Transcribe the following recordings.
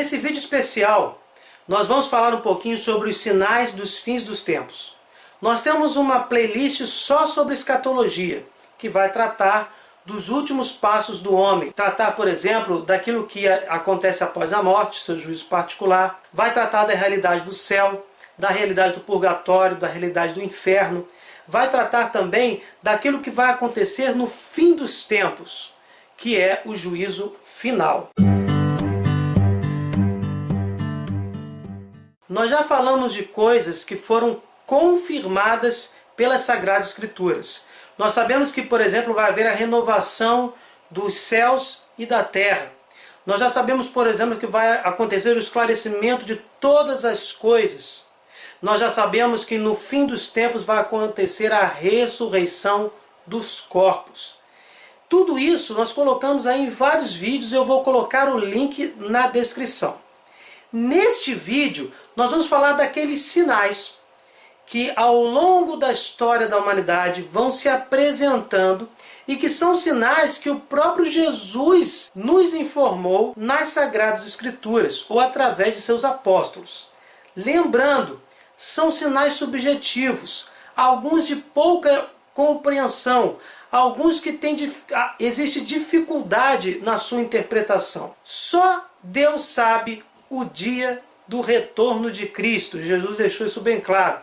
Nesse vídeo especial, nós vamos falar um pouquinho sobre os sinais dos fins dos tempos. Nós temos uma playlist só sobre escatologia, que vai tratar dos últimos passos do homem. Tratar, por exemplo, daquilo que acontece após a morte, seu juízo particular. Vai tratar da realidade do céu, da realidade do purgatório, da realidade do inferno. Vai tratar também daquilo que vai acontecer no fim dos tempos, que é o juízo final. Nós já falamos de coisas que foram confirmadas pelas Sagradas Escrituras. Nós sabemos que, por exemplo, vai haver a renovação dos céus e da terra. Nós já sabemos, por exemplo, que vai acontecer o esclarecimento de todas as coisas. Nós já sabemos que no fim dos tempos vai acontecer a ressurreição dos corpos. Tudo isso nós colocamos aí em vários vídeos, eu vou colocar o link na descrição. Neste vídeo, nós vamos falar daqueles sinais que ao longo da história da humanidade vão se apresentando e que são sinais que o próprio Jesus nos informou nas Sagradas Escrituras ou através de seus apóstolos. Lembrando, são sinais subjetivos, alguns de pouca compreensão, alguns que existe dificuldade na sua interpretação. Só Deus sabe o dia do retorno de Cristo. Jesus deixou isso bem claro.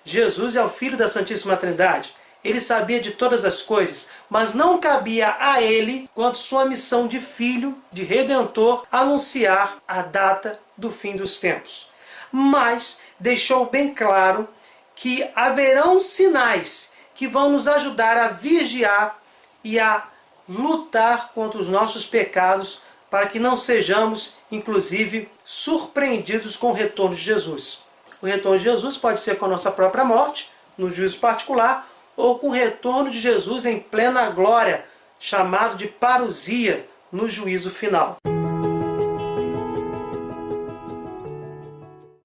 Jesus é o Filho da Santíssima Trindade. Ele sabia de todas as coisas, mas não cabia a ele, quanto sua missão de filho, de redentor, anunciar a data do fim dos tempos. Mas deixou bem claro que haverão sinais que vão nos ajudar a vigiar e a lutar contra os nossos pecados, para que não sejamos, inclusive, surpreendidos com o retorno de Jesus. O retorno de Jesus pode ser com a nossa própria morte, no juízo particular, ou com o retorno de Jesus em plena glória, chamado de parousia, no juízo final.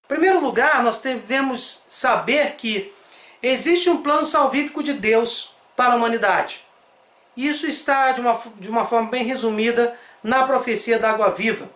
Em primeiro lugar, nós devemos saber que existe um plano salvífico de Deus para a humanidade. Isso está, de uma forma bem resumida, na profecia da água viva.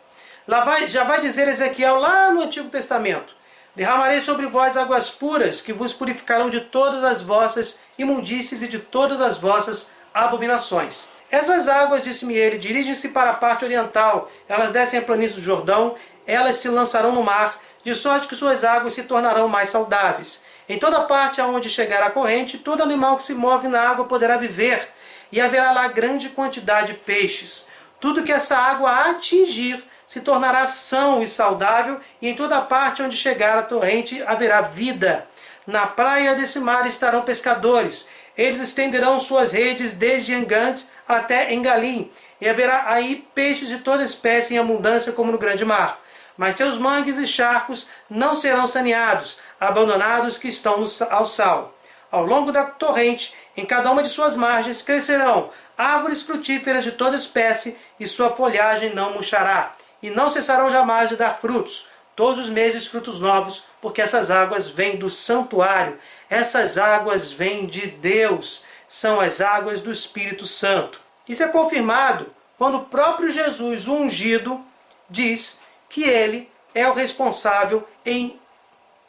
Já vai dizer Ezequiel lá no Antigo Testamento: derramarei sobre vós águas puras, que vos purificarão de todas as vossas imundícies e de todas as vossas abominações. Essas águas, disse-me ele, dirigem-se para a parte oriental, elas descem a planície do Jordão, elas se lançarão no mar, de sorte que suas águas se tornarão mais saudáveis. Em toda parte aonde chegar a corrente, todo animal que se move na água poderá viver, e haverá lá grande quantidade de peixes. Tudo que essa água atingir se tornará são e saudável, e em toda parte onde chegar a torrente haverá vida. Na praia desse mar estarão pescadores. Eles estenderão suas redes desde Engante até Engalim, e haverá aí peixes de toda espécie em abundância como no grande mar. Mas seus mangues e charcos não serão saneados, abandonados que estão ao sal. Ao longo da torrente, em cada uma de suas margens, crescerão árvores frutíferas de toda espécie, e sua folhagem não murchará, e não cessarão jamais de dar frutos, todos os meses frutos novos, porque essas águas vêm do santuário, essas águas vêm de Deus, são as águas do Espírito Santo. Isso é confirmado quando o próprio Jesus, o ungido, diz que ele é o responsável em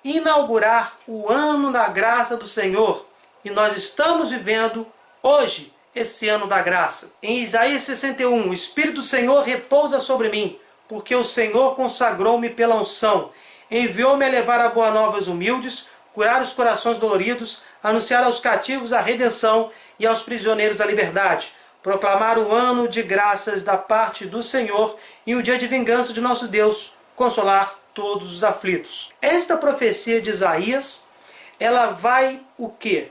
inaugurar o ano da graça do Senhor. E nós estamos vivendo hoje esse ano da graça. Em Isaías 61, o Espírito do Senhor repousa sobre mim, porque o Senhor consagrou-me pela unção. Enviou-me a levar a boa nova aos humildes, curar os corações doloridos, anunciar aos cativos a redenção e aos prisioneiros a liberdade, proclamar o ano de graças da parte do Senhor e o dia de vingança de nosso Deus, consolar todos os aflitos. Esta profecia de Isaías, ela vai o quê?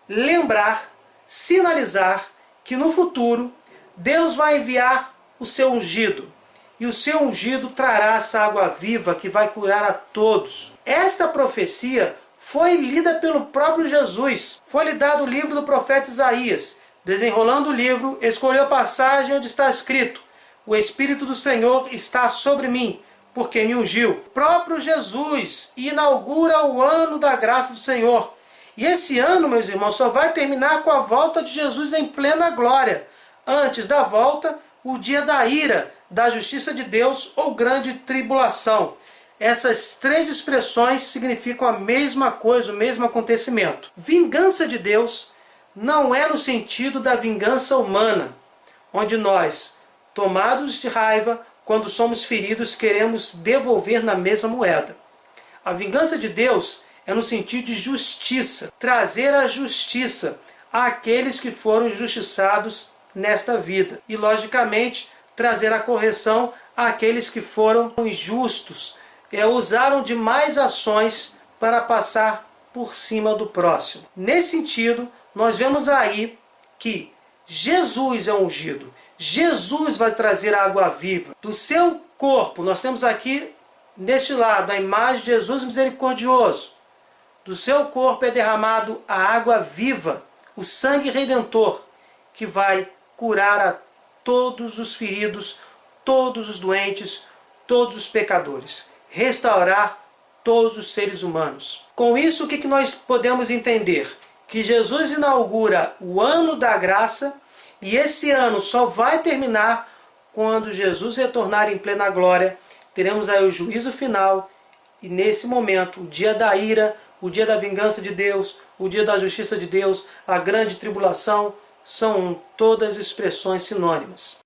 Lembrar, sinalizar que no futuro Deus vai enviar o seu ungido. E o seu ungido trará essa água viva que vai curar a todos. Esta profecia foi lida pelo próprio Jesus. Foi-lhe dado o livro do profeta Isaías. Desenrolando o livro, escolheu a passagem onde está escrito: o Espírito do Senhor está sobre mim, porque me ungiu. O próprio Jesus inaugura o ano da graça do Senhor. E esse ano, meus irmãos, só vai terminar com a volta de Jesus em plena glória. Antes da volta, o dia da ira, da justiça de Deus ou grande tribulação. Essas três expressões significam a mesma coisa, o mesmo acontecimento. Vingança de Deus não é no sentido da vingança humana, onde nós, tomados de raiva, quando somos feridos, queremos devolver na mesma moeda. A vingança de Deus é no sentido de justiça, trazer a justiça àqueles que foram injustiçados nesta vida. E, logicamente, trazer a correção àqueles que foram injustos, usaram de mais ações para passar por cima do próximo. Nesse sentido, nós vemos aí que Jesus é ungido. Jesus vai trazer a água viva. Do seu corpo, nós temos aqui, neste lado, a imagem de Jesus misericordioso. Do seu corpo é derramado a água viva, o sangue redentor, que vai curar a todos os feridos, todos os doentes, todos os pecadores. Restaurar todos os seres humanos. Com isso, o que nós podemos entender? Que Jesus inaugura o ano da graça, e esse ano só vai terminar quando Jesus retornar em plena glória. Teremos aí o juízo final, e nesse momento, o dia da ira, o dia da vingança de Deus, o dia da justiça de Deus, a grande tribulação, são todas expressões sinônimas.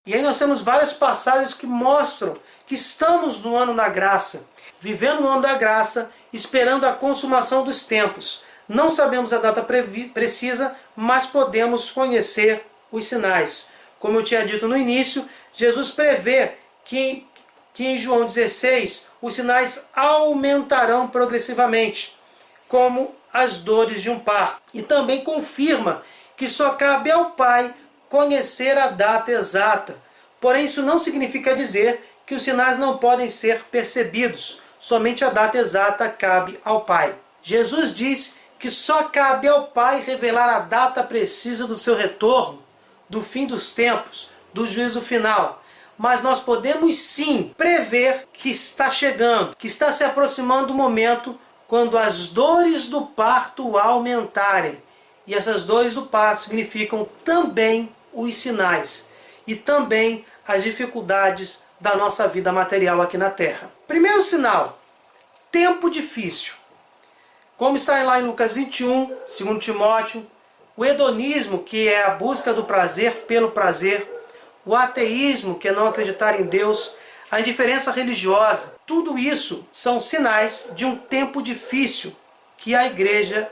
E aí nós temos várias passagens que mostram que estamos no ano da graça, vivendo no ano da graça, esperando a consumação dos tempos. Não sabemos a data precisa, mas podemos conhecer os sinais. Como eu tinha dito no início, Jesus prevê que em João 16 os sinais aumentarão progressivamente, como as dores de um parto. E também confirma que só cabe ao Pai conhecer a data exata. Porém, isso não significa dizer que os sinais não podem ser percebidos. Somente a data exata cabe ao Pai. Jesus diz que só cabe ao Pai revelar a data precisa do seu retorno, do fim dos tempos, do juízo final. Mas nós podemos sim prever que está chegando, que está se aproximando o momento quando as dores do parto aumentarem. E essas dores do parto significam também os sinais e também as dificuldades da nossa vida material aqui na Terra. Primeiro sinal, tempo difícil. Como está lá em Lucas 21, 2 Timóteo, o hedonismo, que é a busca do prazer pelo prazer, o ateísmo, que é não acreditar em Deus, a indiferença religiosa, tudo isso são sinais de um tempo difícil que a igreja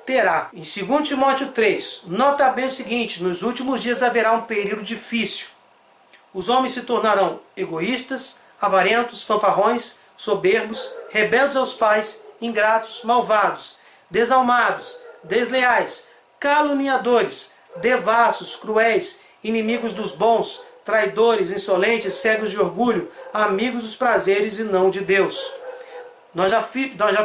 terá. Em 2 Timóteo 3, nota bem o seguinte: nos últimos dias haverá um período difícil. Os homens se tornarão egoístas, avarentos, fanfarrões, soberbos, rebeldes aos pais, ingratos, malvados, desalmados, desleais, caluniadores, devassos, cruéis, inimigos dos bons, traidores, insolentes, cegos de orgulho, amigos dos prazeres e não de Deus. Nós já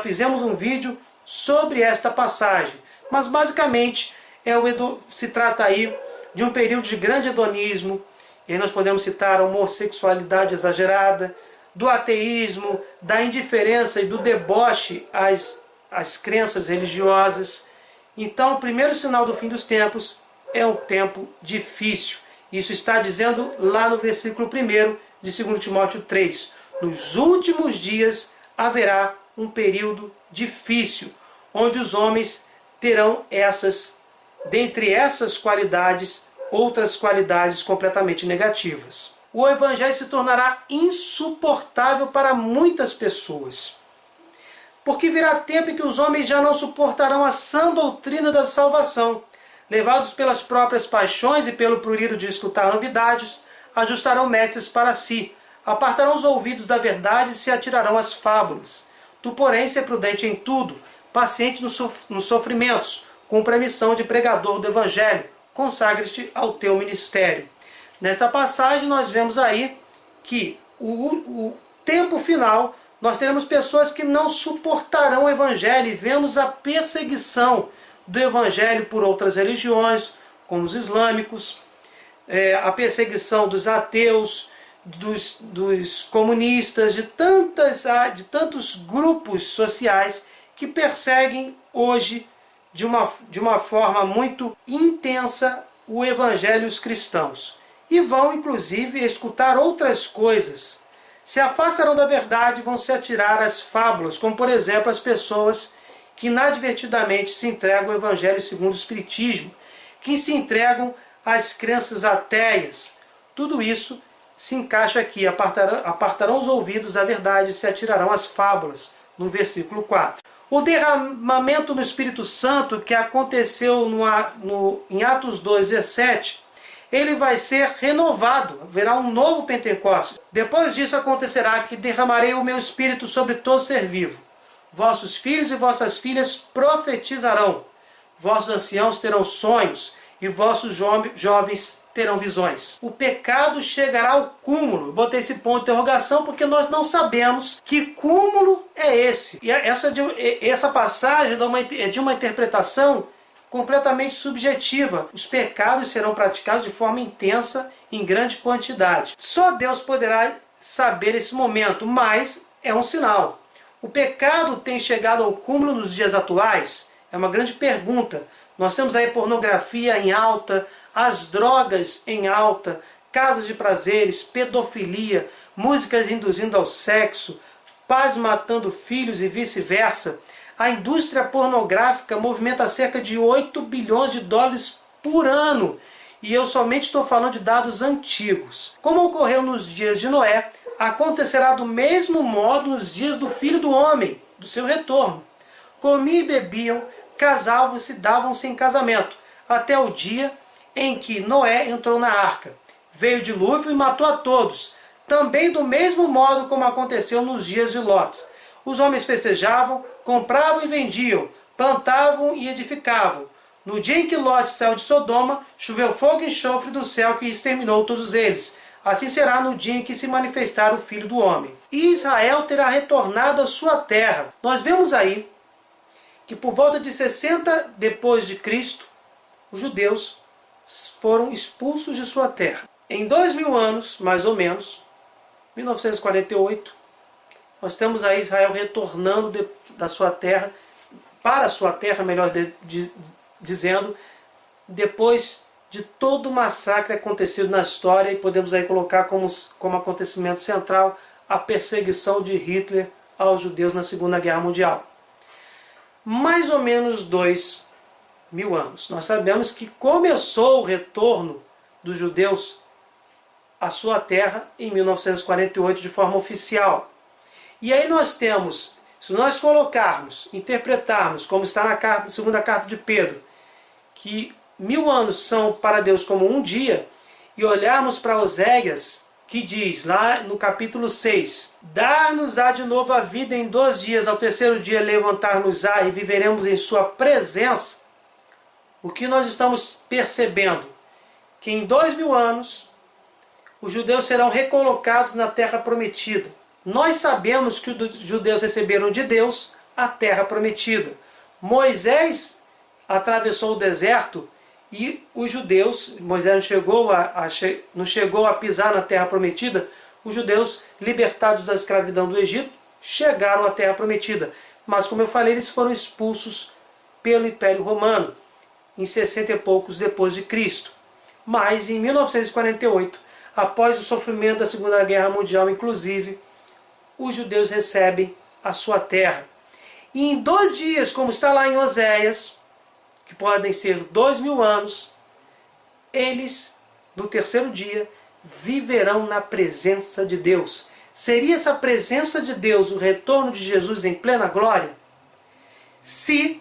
fizemos um vídeo sobre esta passagem, mas basicamente se trata aí de um período de grande hedonismo, e aí nós podemos citar a homossexualidade exagerada, do ateísmo, da indiferença e do deboche às crenças religiosas. Então, o primeiro sinal do fim dos tempos é um tempo difícil. Isso está dizendo lá no versículo 1 de 2 Timóteo 3. Nos últimos dias haverá um período difícil, onde os homens terão dentre essas qualidades, outras qualidades completamente negativas. O Evangelho se tornará insuportável para muitas pessoas, porque virá tempo em que os homens já não suportarão a sã doutrina da salvação. Levados pelas próprias paixões e pelo prurido de escutar novidades, ajustarão mestres para si, apartarão os ouvidos da verdade e se atirarão às fábulas. Tu, porém, se prudente em tudo, paciente nos sofrimentos, cumpra a missão de pregador do Evangelho, consagre-te ao teu ministério. Nesta passagem nós vemos aí que o tempo final Nós teremos pessoas que não suportarão o Evangelho, e vemos a perseguição do Evangelho por outras religiões, como os islâmicos, a perseguição dos ateus, dos comunistas, de tantos grupos sociais que perseguem hoje de uma forma muito intensa o Evangelho e os cristãos. E vão, inclusive, escutar outras coisas. Se afastarão da verdade e vão se atirar às fábulas, como, por exemplo, as pessoas que inadvertidamente se entregam ao Evangelho segundo o Espiritismo, que se entregam às crenças ateias. Tudo isso se encaixa aqui: apartarão os ouvidos da verdade e se atirarão às fábulas, no versículo 4. O derramamento do Espírito Santo que aconteceu em Atos 2:17, ele vai ser renovado, haverá um novo Pentecostes. Depois disso acontecerá que derramarei o meu Espírito sobre todo ser vivo. Vossos filhos e vossas filhas profetizarão, vossos anciãos terão sonhos e vossos jovens terão visões. O pecado chegará ao cúmulo. Botei esse ponto de interrogação porque nós não sabemos que cúmulo é esse. E essa passagem é de uma interpretação completamente subjetiva. Os pecados serão praticados de forma intensa, em grande quantidade. Só Deus poderá saber esse momento, mas é um sinal. O pecado tem chegado ao cúmulo nos dias atuais? É uma grande pergunta. Nós temos aí pornografia em alta, as drogas em alta, casas de prazeres, pedofilia, músicas induzindo ao sexo, pais matando filhos e vice-versa. A indústria pornográfica movimenta cerca de 8 bilhões de dólares por ano. E eu somente estou falando de dados antigos. Como ocorreu nos dias de Noé, acontecerá do mesmo modo nos dias do Filho do Homem, do seu retorno. Comiam e bebiam, casavam-se e davam-se em casamento, até o dia em que Noé entrou na arca. Veio o dilúvio e matou a todos, também do mesmo modo como aconteceu nos dias de Ló. Os homens festejavam, compravam e vendiam, plantavam e edificavam. No dia em que Ló saiu de Sodoma, choveu fogo e enxofre do céu que exterminou todos eles. Assim será no dia em que se manifestar o Filho do Homem. E Israel terá retornado à sua terra. Nós vemos aí que por volta de 60 depois de Cristo, os judeus foram expulsos de sua terra. Em 2000 anos, mais ou menos, 1948, nós temos aí Israel retornando da sua terra, para a sua terra, melhor dizendo, depois de todo o massacre acontecido na história, e podemos aí colocar como acontecimento central a perseguição de Hitler aos judeus na Segunda Guerra Mundial. Mais ou menos 2000 anos. Nós sabemos que começou o retorno dos judeus à sua terra em 1948 de forma oficial. E aí nós temos, se nós colocarmos, interpretarmos, como está na segunda carta de Pedro, que 1000 anos são para Deus como um dia, e olharmos para Oséias, que diz lá no capítulo 6, dar-nos-á de novo a vida em 2 dias, ao terceiro dia levantar-nos-á e viveremos em sua presença. O que nós estamos percebendo? Que em 2000 anos, os judeus serão recolocados na terra prometida. Nós sabemos que os judeus receberam de Deus a terra prometida. Moisés atravessou o deserto e os judeus, Moisés não chegou a pisar na terra prometida, os judeus, libertados da escravidão do Egito, chegaram à terra prometida. Mas, como eu falei, eles foram expulsos pelo Império Romano, em 60 e poucos depois de Cristo. Mas, em 1948, após o sofrimento da Segunda Guerra Mundial, inclusive, os judeus recebem a sua terra. E em 2 dias, como está lá em Oséias, que podem ser 2000 anos, eles, no terceiro dia, viverão na presença de Deus. Seria essa presença de Deus o retorno de Jesus em plena glória? Se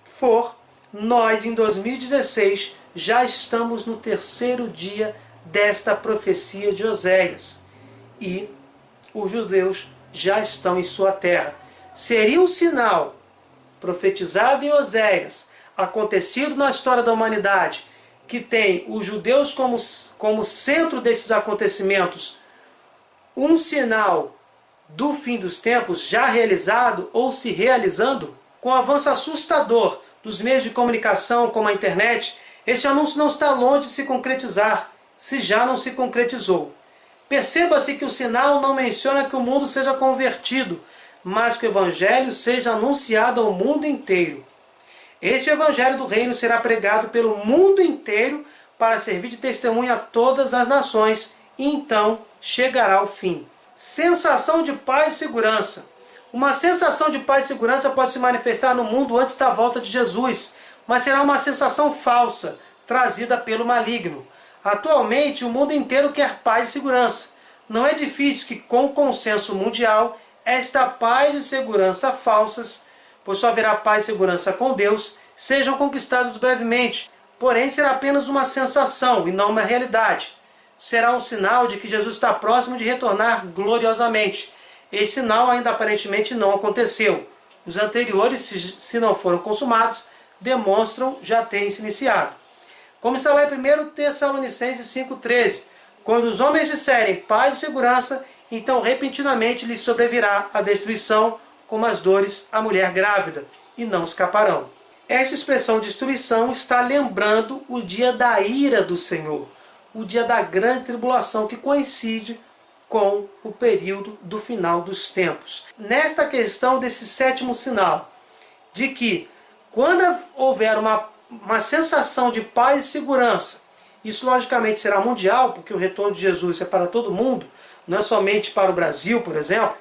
for, nós em 2016 já estamos no terceiro dia desta profecia de Oséias. E os judeus já estão em sua terra. Seria um sinal profetizado em Oséias, acontecido na história da humanidade, que tem os judeus como centro desses acontecimentos, um sinal do fim dos tempos já realizado ou se realizando? Com o avanço assustador dos meios de comunicação como a internet, este anúncio não está longe de se concretizar, se já não se concretizou. Perceba-se que o sinal não menciona que o mundo seja convertido, mas que o Evangelho seja anunciado ao mundo inteiro. Este Evangelho do Reino será pregado pelo mundo inteiro para servir de testemunha a todas as nações, e então chegará o fim. Sensação de paz e segurança. Uma sensação de paz e segurança pode se manifestar no mundo antes da volta de Jesus, mas será uma sensação falsa, trazida pelo maligno. Atualmente, o mundo inteiro quer paz e segurança. Não é difícil que, com o consenso mundial, esta paz e segurança falsas, pois só haverá paz e segurança com Deus, sejam conquistados brevemente. Porém, será apenas uma sensação e não uma realidade. Será um sinal de que Jesus está próximo de retornar gloriosamente. Esse sinal ainda aparentemente não aconteceu. Os anteriores, se não foram consumados, demonstram já terem se iniciado. Como está lá em 1 Tessalonicenses 5,13. Quando os homens disserem paz e segurança, então repentinamente lhes sobrevirá a destruição, como as dores à mulher grávida, e não escaparão. Esta expressão destruição está lembrando o dia da ira do Senhor, o dia da grande tribulação, que coincide com o período do final dos tempos. Nesta questão desse sétimo sinal, de que quando houver uma sensação de paz e segurança, isso logicamente será mundial, porque o retorno de Jesus é para todo mundo, não é somente para o Brasil, por exemplo.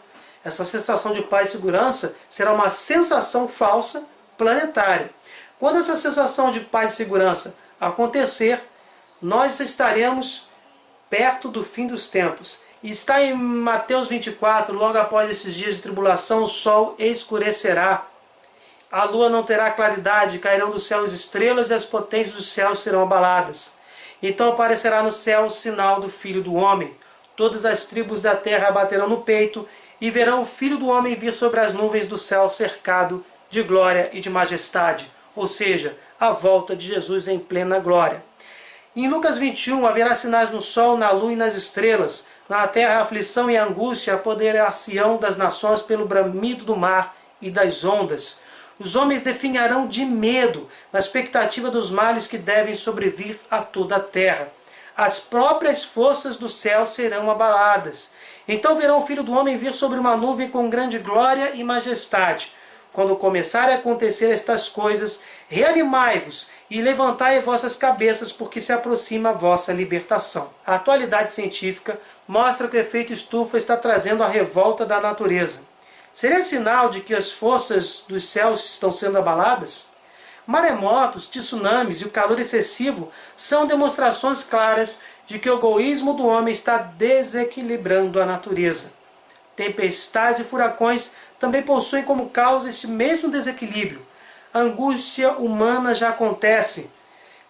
Essa sensação de paz e segurança será uma sensação falsa planetária. Quando essa sensação de paz e segurança acontecer, nós estaremos perto do fim dos tempos. E está em Mateus 24, logo após esses dias de tribulação, o sol escurecerá, a lua não terá claridade, cairão do céu as estrelas e as potências dos céus serão abaladas. Então aparecerá no céu o sinal do Filho do Homem. Todas as tribos da terra baterão no peito e verão o Filho do Homem vir sobre as nuvens do céu, cercado de glória e de majestade. Ou seja, a volta de Jesus em plena glória. Em Lucas 21, haverá sinais no sol, na lua e nas estrelas. Na terra, aflição e angústia, apoderar-se-ão das nações pelo bramido do mar e das ondas. Os homens definharão de medo, na expectativa dos males que devem sobrevir a toda a terra. As próprias forças do céu serão abaladas. Então verão o Filho do Homem vir sobre uma nuvem com grande glória e majestade. Quando começarem a acontecer estas coisas, reanimai-vos e levantai vossas cabeças, porque se aproxima a vossa libertação. A atualidade científica mostra que o efeito estufa está trazendo a revolta da natureza. Seria sinal de que as forças dos céus estão sendo abaladas? Maremotos, tsunamis e o calor excessivo são demonstrações claras de que o egoísmo do homem está desequilibrando a natureza. Tempestades e furacões também possuem como causa este mesmo desequilíbrio. A angústia humana já acontece.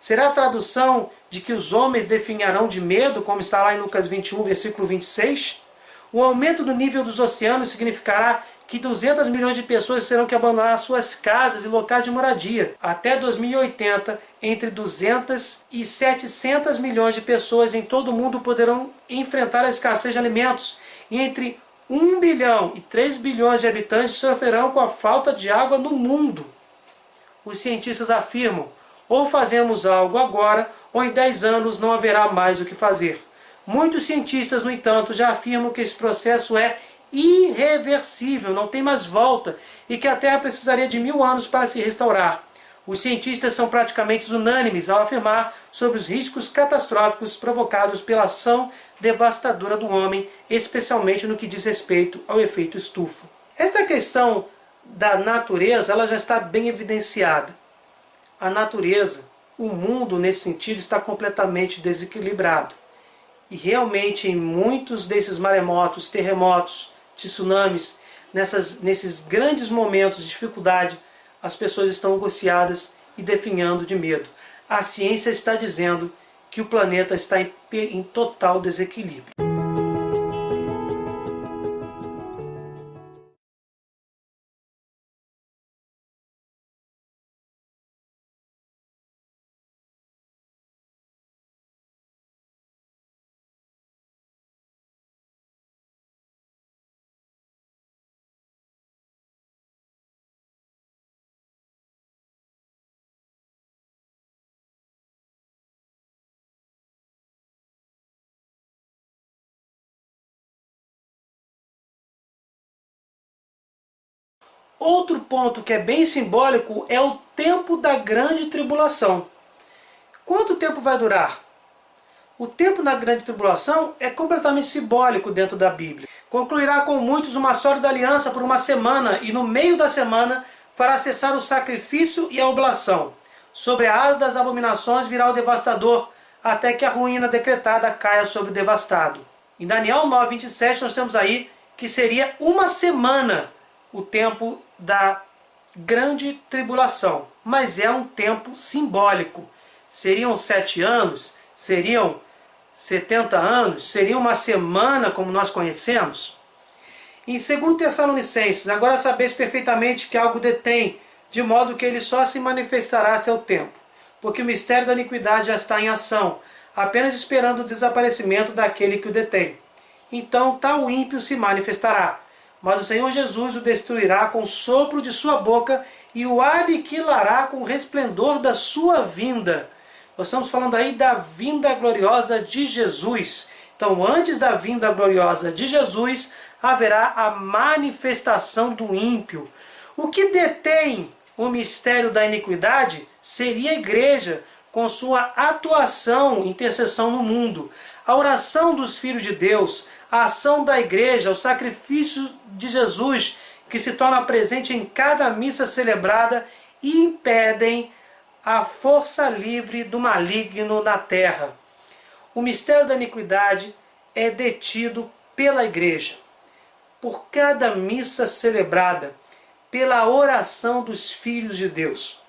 Será a tradução de que os homens definharão de medo, como está lá em Lucas 21, versículo 26? O aumento do nível dos oceanos significará que 200 milhões de pessoas terão que abandonar suas casas e locais de moradia. Até 2080, entre 200 e 700 milhões de pessoas em todo o mundo poderão enfrentar a escassez de alimentos. E entre 1 bilhão e 3 bilhões de habitantes sofrerão com a falta de água no mundo. Os cientistas afirmam, ou fazemos algo agora, ou em 10 anos não haverá mais o que fazer. Muitos cientistas, no entanto, já afirmam que esse processo é irreversível, não tem mais volta, e que a Terra precisaria de 1000 anos para se restaurar. Os cientistas são praticamente unânimes ao afirmar sobre os riscos catastróficos provocados pela ação devastadora do homem, especialmente no que diz respeito ao efeito estufa. Esta questão da natureza, ela já está bem evidenciada. A natureza, o mundo nesse sentido, está completamente desequilibrado. E realmente em muitos desses maremotos, terremotos, tsunamis, nesses grandes momentos de dificuldade, as pessoas estão angustiadas e definhando de medo. A ciência está dizendo que o planeta está em total desequilíbrio. Outro ponto que é bem simbólico é o tempo da grande tribulação. Quanto tempo vai durar? O tempo da grande tribulação é completamente simbólico dentro da Bíblia. Concluirá com muitos uma sólida aliança por uma semana, e no meio da semana fará cessar o sacrifício e a oblação. Sobre a asa das abominações virá o devastador, até que a ruína decretada caia sobre o devastado. Em Daniel 9:27 nós temos aí que seria uma semana o tempo da grande tribulação. Mas é um tempo simbólico. Seriam 7 anos? Seriam 70 anos? Seria uma semana como nós conhecemos? Em 2 Tessalonicenses, agora sabeis perfeitamente que algo detém, de modo que ele só se manifestará a seu tempo, porque o mistério da iniquidade já está em ação, apenas esperando o desaparecimento daquele que o detém. Então tal ímpio se manifestará, mas o Senhor Jesus o destruirá com o sopro de sua boca e o aniquilará com o resplendor da sua vinda. Nós estamos falando aí da vinda gloriosa de Jesus. Então, antes da vinda gloriosa de Jesus, haverá a manifestação do ímpio. O que detém o mistério da iniquidade seria a igreja, com sua atuação, intercessão no mundo. A oração dos filhos de Deus, a ação da igreja, o sacrifício de Jesus, que se torna presente em cada missa celebrada, e impedem a força livre do maligno na terra. O mistério da iniquidade é detido pela igreja, por cada missa celebrada, pela oração dos filhos de Deus.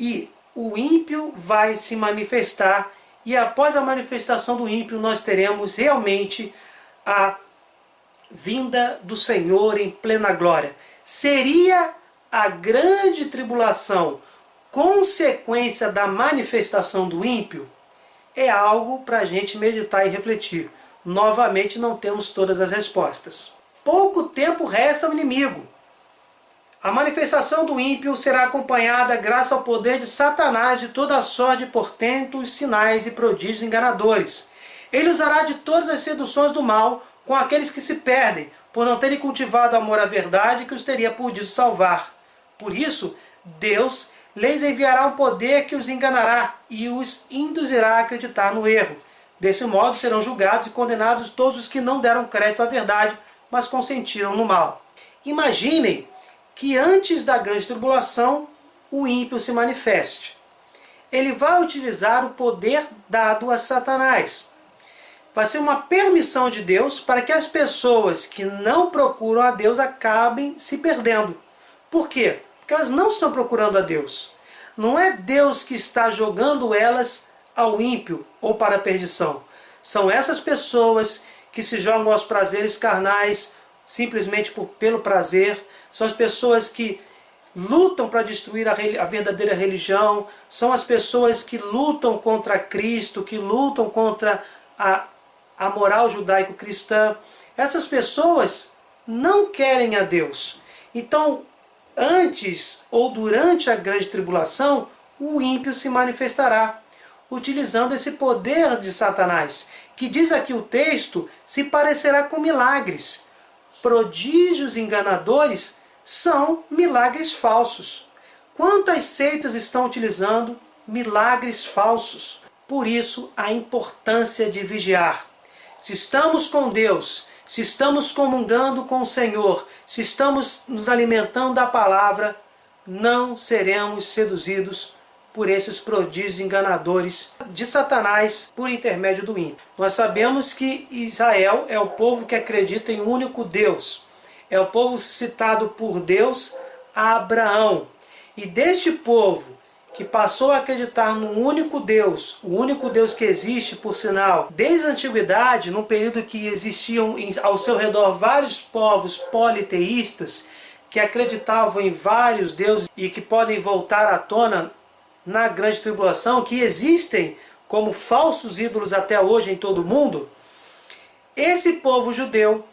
E o ímpio vai se manifestar, e após a manifestação do ímpio nós teremos realmente a vinda do Senhor em plena glória. Seria a grande tribulação consequência da manifestação do ímpio? É algo para a gente meditar e refletir. Novamente não temos todas as respostas. Pouco tempo resta ao inimigo. A manifestação do ímpio será acompanhada graças ao poder de Satanás de toda a sorte de portentos, sinais e prodígios enganadores. Ele usará de todas as seduções do mal com aqueles que se perdem, por não terem cultivado amor à verdade que os teria podido salvar. Por isso, Deus lhes enviará um poder que os enganará e os induzirá a acreditar no erro. Desse modo serão julgados e condenados todos os que não deram crédito à verdade, mas consentiram no mal. Imaginem que antes da grande tribulação o ímpio se manifeste. Ele vai utilizar o poder dado a Satanás. Vai ser uma permissão de Deus para que as pessoas que não procuram a Deus acabem se perdendo. Por quê? Porque elas não estão procurando a Deus. Não é Deus que está jogando elas ao ímpio ou para a perdição. São essas pessoas que se jogam aos prazeres carnais simplesmente pelo prazer. São as pessoas que lutam para destruir a verdadeira religião. São as pessoas que lutam contra Cristo, que lutam contra a moral judaico-cristã. Essas pessoas não querem a Deus. Então, antes ou durante a grande tribulação, o ímpio se manifestará, utilizando esse poder de Satanás, que diz aqui o texto, se parecerá com milagres. Prodígios enganadores são milagres falsos. Quantas seitas estão utilizando milagres falsos? Por isso, a importância de vigiar. Se estamos com Deus, se estamos comungando com o Senhor, se estamos nos alimentando da palavra, não seremos seduzidos por esses prodígios enganadores de Satanás por intermédio do ímpio. Nós sabemos que Israel é o povo que acredita em um único Deus. É o povo citado por Deus a Abraão. E deste povo que passou a acreditar no único Deus, o único Deus que existe, por sinal, desde a antiguidade, num período que existiam ao seu redor vários povos politeístas, que acreditavam em vários deuses e que podem voltar à tona na grande tribulação, que existem como falsos ídolos até hoje em todo o mundo, esse povo judeu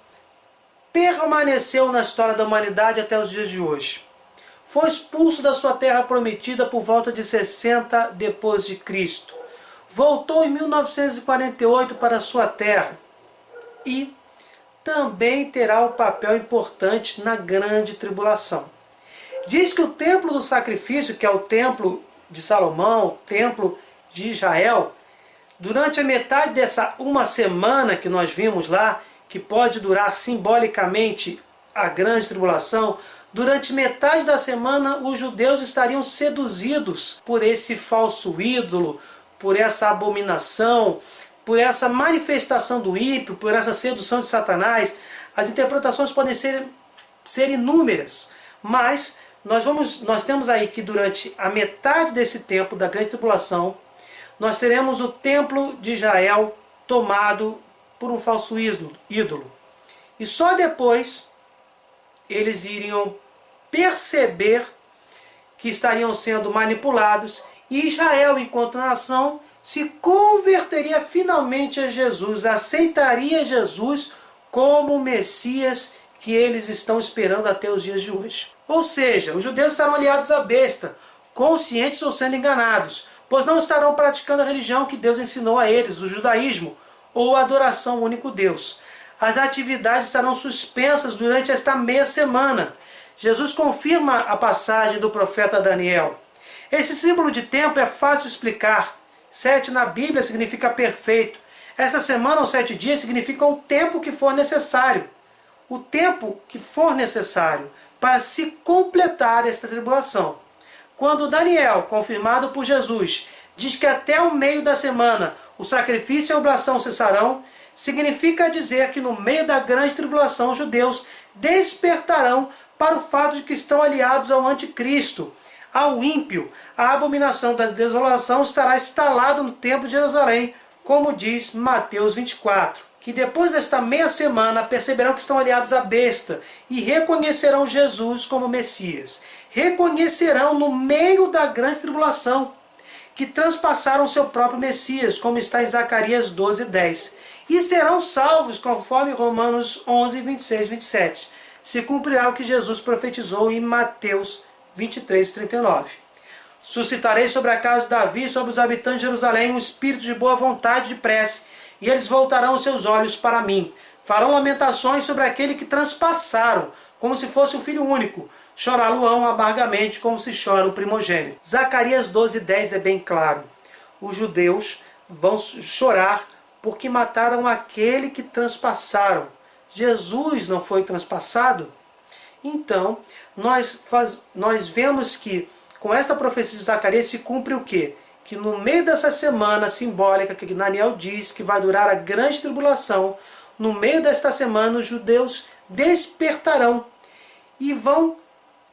permaneceu na história da humanidade até os dias de hoje. Foi expulso da sua terra prometida por volta de 60 depois de Cristo. Voltou em 1948 para a sua terra e também terá um papel importante na grande tribulação. Diz que o templo do sacrifício, que é o templo de Salomão, o templo de Israel, durante a metade dessa uma semana que nós vimos lá, que pode durar simbolicamente a grande tribulação, durante metade da semana os judeus estariam seduzidos por esse falso ídolo, por essa abominação, por essa manifestação do ímpio, por essa sedução de Satanás. As interpretações podem ser inúmeras, mas nós temos aí que durante a metade desse tempo da grande tribulação, nós teremos o templo de Israel tomado por um falso ídolo. E só depois eles iriam perceber que estariam sendo manipulados e Israel, enquanto nação, se converteria finalmente a Jesus, aceitaria Jesus como o Messias que eles estão esperando até os dias de hoje. Ou seja, os judeus estarão aliados à besta, conscientes ou sendo enganados, pois não estarão praticando a religião que Deus ensinou a eles, o judaísmo, ou a adoração ao único Deus. As atividades estarão suspensas durante esta meia semana. Jesus confirma a passagem do profeta Daniel. Esse símbolo de tempo é fácil de explicar. 7 na Bíblia significa perfeito. Essa semana, ou 7 dias, significa o tempo que for necessário. O tempo que for necessário para se completar esta tribulação. Quando Daniel, confirmado por Jesus, diz que até o meio da semana o sacrifício e a oblação cessarão, significa dizer que no meio da grande tribulação os judeus despertarão para o fato de que estão aliados ao anticristo, ao ímpio. A abominação da desolação estará instalada no templo de Jerusalém, como diz Mateus 24. Que depois desta meia semana perceberão que estão aliados à besta e reconhecerão Jesus como Messias. Reconhecerão no meio da grande tribulação que transpassaram seu próprio Messias, como está em Zacarias 12:10. E serão salvos, conforme Romanos 11, 26, 27. Se cumprirá o que Jesus profetizou em Mateus 23, 39. Suscitarei sobre a casa de Davi e sobre os habitantes de Jerusalém um espírito de boa vontade e de prece, e eles voltarão os seus olhos para mim. Farão lamentações sobre aquele que transpassaram, como se fosse o filho único. Chorá-lo-ão amargamente, como se chora o primogênito. Zacarias 12:10 é bem claro. Os judeus vão chorar porque mataram aquele que transpassaram. Jesus não foi transpassado? Então, nós vemos que com esta profecia de Zacarias se cumpre o quê? Que no meio dessa semana simbólica que Daniel diz que vai durar a grande tribulação, no meio desta semana os judeus despertarão e vão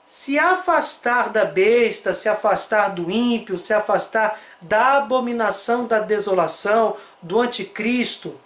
se afastar da besta, se afastar do ímpio, se afastar da abominação da desolação, do anticristo,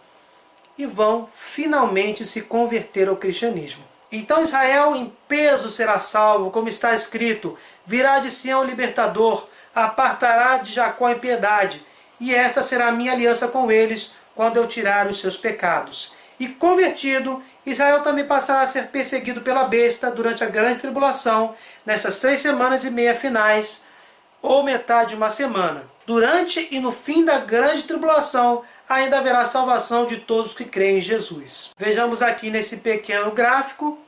e vão finalmente se converter ao cristianismo. Então Israel em peso será salvo, como está escrito: virá de Sião o libertador, apartará de Jacó a impiedade, e esta será a minha aliança com eles, quando eu tirar os seus pecados. E convertido, Israel também passará a ser perseguido pela besta durante a grande tribulação, nessas 3 semanas e meia finais, ou metade de uma semana. Durante e no fim da grande tribulação, ainda haverá salvação de todos que creem em Jesus. Vejamos aqui nesse pequeno gráfico,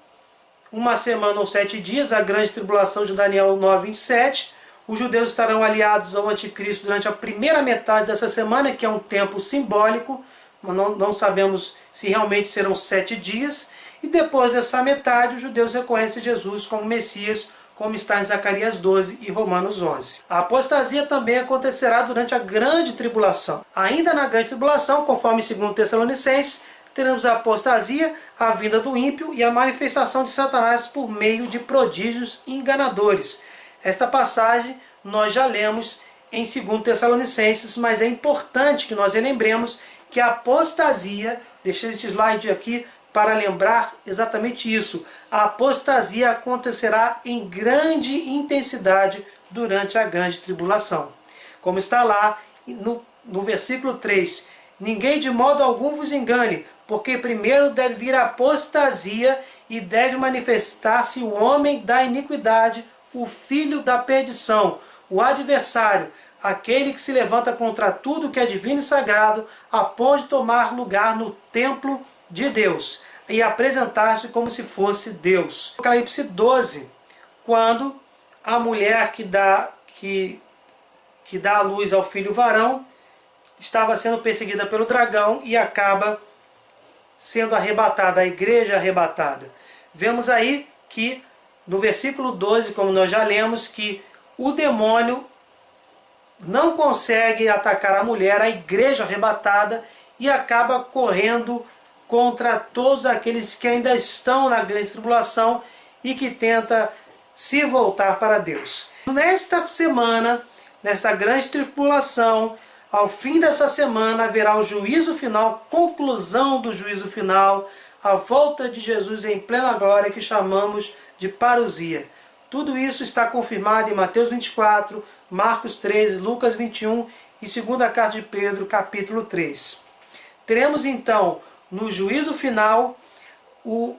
uma semana ou 7 dias, a grande tribulação de Daniel 9:27. Os judeus estarão aliados ao anticristo durante a primeira metade dessa semana, que é um tempo simbólico, mas não sabemos se realmente serão 7 dias. E depois dessa metade, os judeus reconhecem Jesus como Messias, como está em Zacarias 12 e Romanos 11. A apostasia também acontecerá durante a grande tribulação. Ainda na grande tribulação, conforme 2 Tessalonicenses, teremos a apostasia, a vinda do ímpio e a manifestação de Satanás por meio de prodígios enganadores. Esta passagem nós já lemos em 2 Tessalonicenses, mas é importante que nós relembremos que a apostasia, deixei este slide aqui para lembrar exatamente isso, a apostasia acontecerá em grande intensidade durante a grande tribulação. Como está lá no versículo 3, ninguém de modo algum vos engane, porque primeiro deve vir a apostasia e deve manifestar-se o homem da iniquidade, o filho da perdição, o adversário, aquele que se levanta contra tudo que é divino e sagrado, a ponto de tomar lugar no templo de Deus e apresentar-se como se fosse Deus. Apocalipse 12, quando a mulher que dá à luz ao filho varão estava sendo perseguida pelo dragão e acaba sendo arrebatada, a igreja arrebatada. Vemos aí que no versículo 12, como nós já lemos, que o demônio não consegue atacar a mulher, a igreja arrebatada, e acaba correndo contra todos aqueles que ainda estão na grande tribulação e que tenta se voltar para Deus. Nesta semana, nessa grande tribulação, ao fim dessa semana haverá o juízo final, conclusão do juízo final, a volta de Jesus em plena glória, que chamamos de parousia. Tudo isso está confirmado em Mateus 24, Marcos 13, Lucas 21 e 2ª carta de Pedro, capítulo 3. Teremos então, no juízo final, o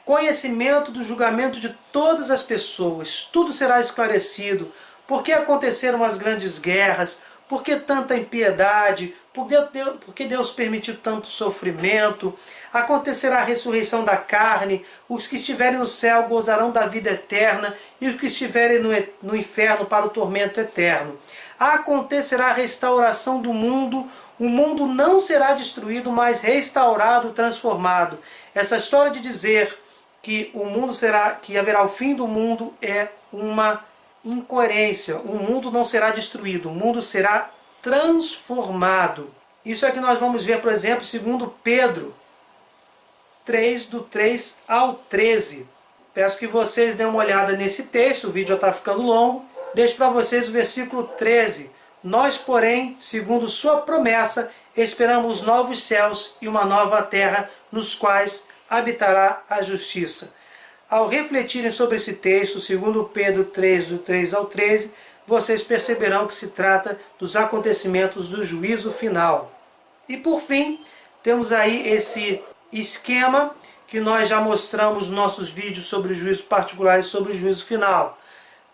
conhecimento do julgamento de todas as pessoas. Tudo será esclarecido. Por que aconteceram as grandes guerras? Por que tanta impiedade? Por que Deus permitiu tanto sofrimento? Acontecerá a ressurreição da carne. Os que estiverem no céu gozarão da vida eterna, e os que estiverem no inferno para o tormento eterno. Acontecerá a restauração do mundo. O mundo não será destruído, mas restaurado, transformado. Essa história de dizer que o mundo que haverá o fim do mundo é uma incoerência. O mundo não será destruído, o mundo será transformado. Isso é que nós vamos ver, por exemplo, segundo Pedro 3, do 3 ao 13. Peço que vocês dêem uma olhada nesse texto, o vídeo já está ficando longo. Deixo para vocês o versículo 13. Nós, porém, segundo sua promessa, esperamos novos céus e uma nova terra, nos quais habitará a justiça. Ao refletirem sobre esse texto, segundo Pedro 3, do 3 ao 13, vocês perceberão que se trata dos acontecimentos do juízo final. E por fim, temos aí esse esquema que nós já mostramos nos nossos vídeos sobre o juízo particular e sobre o juízo final.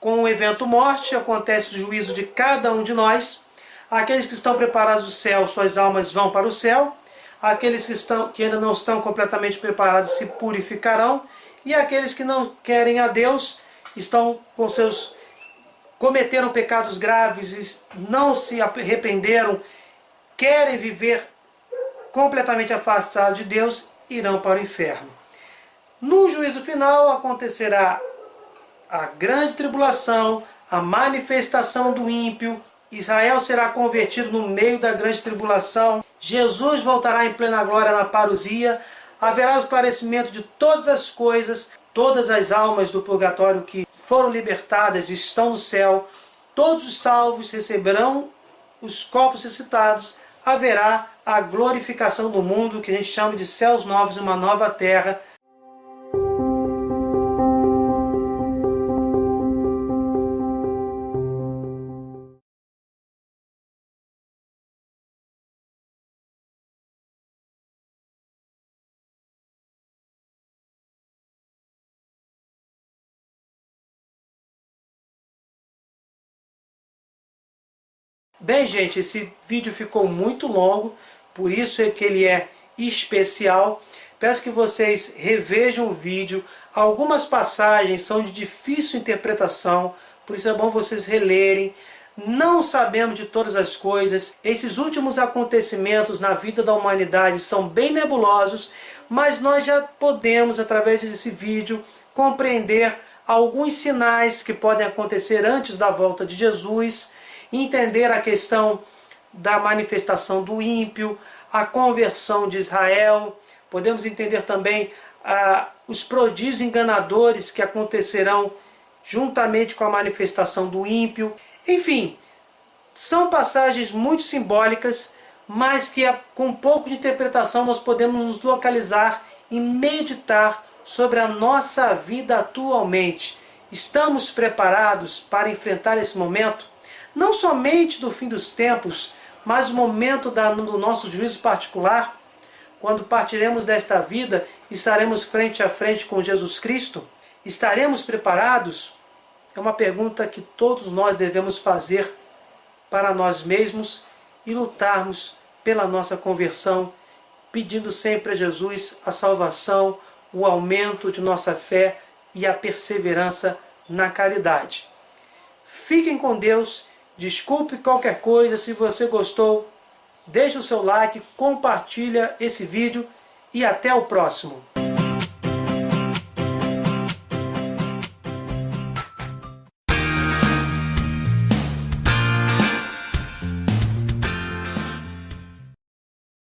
Com o evento morte, acontece o juízo de cada um de nós. Aqueles que estão preparados do céu, suas almas vão para o céu. Aqueles que ainda não estão completamente preparados se purificarão. E aqueles que não querem a Deus, cometeram pecados graves, não se arrependeram, querem viver completamente afastados de Deus, irão para o inferno. No juízo final acontecerá a grande tribulação, a manifestação do ímpio. Israel será convertido no meio da grande tribulação. Jesus voltará em plena glória na parousia. Haverá o esclarecimento de todas as coisas. Todas as almas do purgatório que foram libertadas estão no céu. Todos os salvos receberão os corpos ressuscitados. Haverá a glorificação do mundo, que a gente chama de céus novos e uma nova terra. Bem, gente, esse vídeo ficou muito longo, por isso é que ele é especial. Peço que vocês revejam o vídeo. Algumas passagens são de difícil interpretação, por isso é bom vocês relerem. Não sabemos de todas as coisas. Esses últimos acontecimentos na vida da humanidade são bem nebulosos, mas nós já podemos, através desse vídeo, compreender alguns sinais que podem acontecer antes da volta de Jesus, entender a questão da manifestação do ímpio, a conversão de Israel. Podemos entender também os prodígios enganadores que acontecerão juntamente com a manifestação do ímpio. Enfim, são passagens muito simbólicas, mas que com um pouco de interpretação nós podemos nos localizar e meditar sobre a nossa vida atualmente. Estamos preparados para enfrentar esse momento? Não somente do fim dos tempos, mas o momento do nosso juízo particular, quando partiremos desta vida e estaremos frente a frente com Jesus Cristo. Estaremos preparados? É uma pergunta que todos nós devemos fazer para nós mesmos e lutarmos pela nossa conversão, pedindo sempre a Jesus a salvação, o aumento de nossa fé e a perseverança na caridade. Fiquem com Deus. Desculpe qualquer coisa. Se você gostou, deixe o seu like, compartilha esse vídeo e até o próximo.